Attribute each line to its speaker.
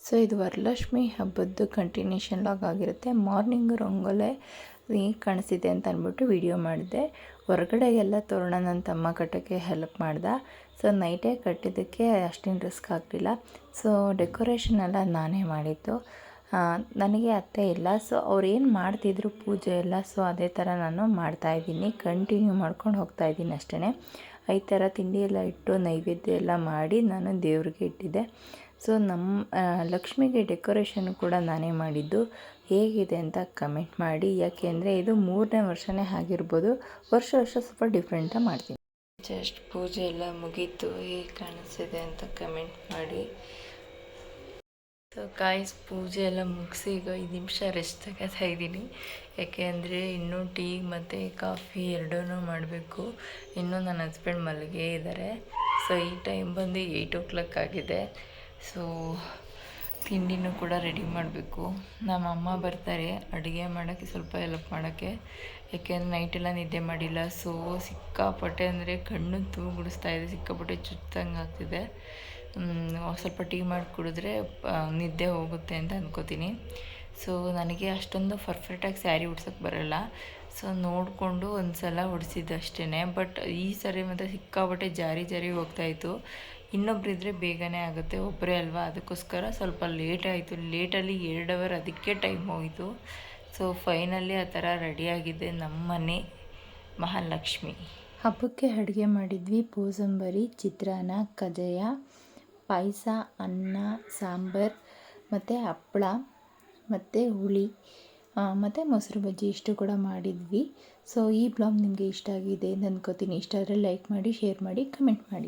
Speaker 1: So ಇದು Varalakshmi ಹಬ್ಬದ್ದು continuation log ಆಗಿರುತ್ತೆ. Morning ರಂಗೋಲೆ ಹೇಗೆ ಕಾಣಿಸ್ತಿದೆ ಅಂತ ಅಂದ್ಬಿಟ್ಟು ವಿಡಿಯೋ ಮಾಡಿದೆ. ಹೊರಗಡೆಗೆಲ್ಲ ತೋರಣ ನನ್ನ ತಮ್ಮ ಕಟ್ಟೋಕ್ಕೆ ಹೆಲ್ಪ್ ಮಾಡ್ದೆ. ಸೊ ನೈಟೇ ಕಟ್ಟಿದ್ದಕ್ಕೆ ಅಷ್ಟೇನು ರಿಸ್ಕ್ ಆಗಲಿಲ್ಲ. ಸೊ ಡೆಕೋರೇಷನ್ ಎಲ್ಲ ನಾನೇ ಮಾಡಿದ್ದು. ನನಗೆ ಅತ್ತೆ ಇಲ್ಲ, ಸೊ ಅವ್ರು ಏನು ಮಾಡ್ತಿದ್ರು ಪೂಜೆ ಎಲ್ಲ, ಸೊ ಅದೇ ಥರ ನಾನು ಮಾಡ್ತಾಯಿದ್ದೀನಿ, ಕಂಟಿನ್ಯೂ ಮಾಡ್ಕೊಂಡು ಹೋಗ್ತಾಯಿದ್ದೀನಿ ಅಷ್ಟೇ. 5 ಥರ ತಿಂಡಿ ಎಲ್ಲ ಇಟ್ಟು ನೈವೇದ್ಯ ಎಲ್ಲ ಮಾಡಿ ನಾನು ದೇವ್ರಿಗೆ ಇಟ್ಟಿದ್ದೆ. ಸೊ ನಮ್ಮ ಲಕ್ಷ್ಮಿಗೆ ಡೆಕೋರೇಷನ್ ಕೂಡ ನಾನೇ ಮಾಡಿದ್ದು. ಹೇಗಿದೆ ಅಂತ ಕಮೆಂಟ್ ಮಾಡಿ, ಯಾಕೆಂದರೆ ಇದು 3ನೇ ವರ್ಷವೇ ಆಗಿರ್ಬೋದು. ವರ್ಷ ಸ್ವಲ್ಪ ಡಿಫ್ರೆಂಟಾಗಿ ಮಾಡ್ತೀನಿ. ಜಸ್ಟ್ ಪೂಜೆ ಎಲ್ಲ ಮುಗೀತು, ಹೇಗೆ ಕಾಣಿಸ್ತಿದೆ ಅಂತ ಕಮೆಂಟ್ ಮಾಡಿ. ಸೊ ಗಾಯ್ಸ್, ಪೂಜೆ ಎಲ್ಲ ಮುಗಿಸಿ ಈಗ 5 ನಿಮಿಷ ರೆಸ್ಟ್ ತಗೋತಾ ಇದ್ದೀನಿ. ಯಾಕೆಂದರೆ ಇನ್ನೂ ಟೀ ಮತ್ತು ಕಾಫಿ ಎರಡೂ ಮಾಡಬೇಕು. ಇನ್ನೂ ನನ್ನ ಹಸ್ಬೆಂಡ್ ಮಲಗೇ ಇದ್ದಾರೆ. ಸೊ ಈ ಟೈಮ್ ಬಂದು 8 o'clock ಆಗಿದೆ. ಸೊ ತಿಂಡಿನೂ ಕೂಡ ರೆಡಿ ಮಾಡಬೇಕು. ನಮ್ಮ ಅಮ್ಮ ಬರ್ತಾರೆ ಅಡುಗೆ ಮಾಡೋಕ್ಕೆ, ಸ್ವಲ್ಪ ಹೆಲ್ಪ್ ಮಾಡೋಕ್ಕೆ. ಯಾಕೆಂದರೆ ನೈಟೆಲ್ಲ ನಿದ್ದೆ ಮಾಡಿಲ್ಲ. ಸೊ ಸಿಕ್ಕಾಪಟ್ಟೆ ಅಂದರೆ ಕಣ್ಣು ತೂಗುಡಿಸ್ತಾ ಇದೆ, ಸಿಕ್ಕಾಪಟ್ಟೆ ಚುಚ್ಚಂಗೆ ಆಗ್ತಿದೆ. ಸ್ವಲ್ಪ ಟೀ ಮಾಡಿ ಕುಡಿದ್ರೆ ನಿದ್ದೆ ಹೋಗುತ್ತೆ ಅಂತ ಅಂದ್ಕೋತೀನಿ. ಸೊ ನನಗೆ ಅಷ್ಟೊಂದು ಪರ್ಫೆಕ್ಟಾಗಿ ಸ್ಯಾರಿ ಉಡ್ಸೋಕ್ಕೆ ಬರೋಲ್ಲ. ಸೊ ನೋಡಿಕೊಂಡು ಒಂದು ಸಲ ಉಡಿಸಿದ್ದು ಅಷ್ಟೇ. ಬಟ್ ಈ ಸರಿ ಮಾತ್ರ ಸಿಕ್ಕಾಪಟ್ಟೆ ಜಾರಿ ಹೋಗ್ತಾಯಿತ್ತು. ಇನ್ನೊಬ್ಬರಿದ್ದರೆ ಬೇಗನೆ ಆಗುತ್ತೆ, ಒಬ್ಬರೇ ಅಲ್ವಾ, ಅದಕ್ಕೋಸ್ಕರ ಸ್ವಲ್ಪ ಲೇಟಲ್ಲಿ 2 ಅವರ್ ಅದಕ್ಕೆ ಟೈಮ್ ಹೋಯಿತು. ಸೊ ಫೈನಲಿ ಆ ಥರ ರೆಡಿಯಾಗಿದೆ ನಮ್ಮ ಮನೆ ಮಹಾಲಕ್ಷ್ಮಿ. ಹಬ್ಬಕ್ಕೆ ಅಡುಗೆ ಮಾಡಿದ್ವಿ. ಕೋಸಂಬರಿ, ಚಿತ್ರಾನ್ನ, ಕಜ್ಜಾಯ, ಪಾಯಸ, ಅನ್ನ, ಸಾಂಬಾರು ಮತ್ತು ಹಪ್ಪಳ ಮತ್ತು ಹುಳಿ ಮತ್ತು ಮೊಸರು ಬಜ್ಜಿ ಇಷ್ಟು ಕೂಡ ಮಾಡಿದ್ವಿ. ಸೊ ಈ ಬ್ಲಾಗ್ ನಿಮಗೆ ಇಷ್ಟ ಆಗಿದೆ ಅಂತ ಅಂದ್ಕೋತೀನಿ. ಇಷ್ಟ ಆದರೆ ಲೈಕ್ ಮಾಡಿ, ಶೇರ್ ಮಾಡಿ, ಕಮೆಂಟ್ ಮಾಡಿ.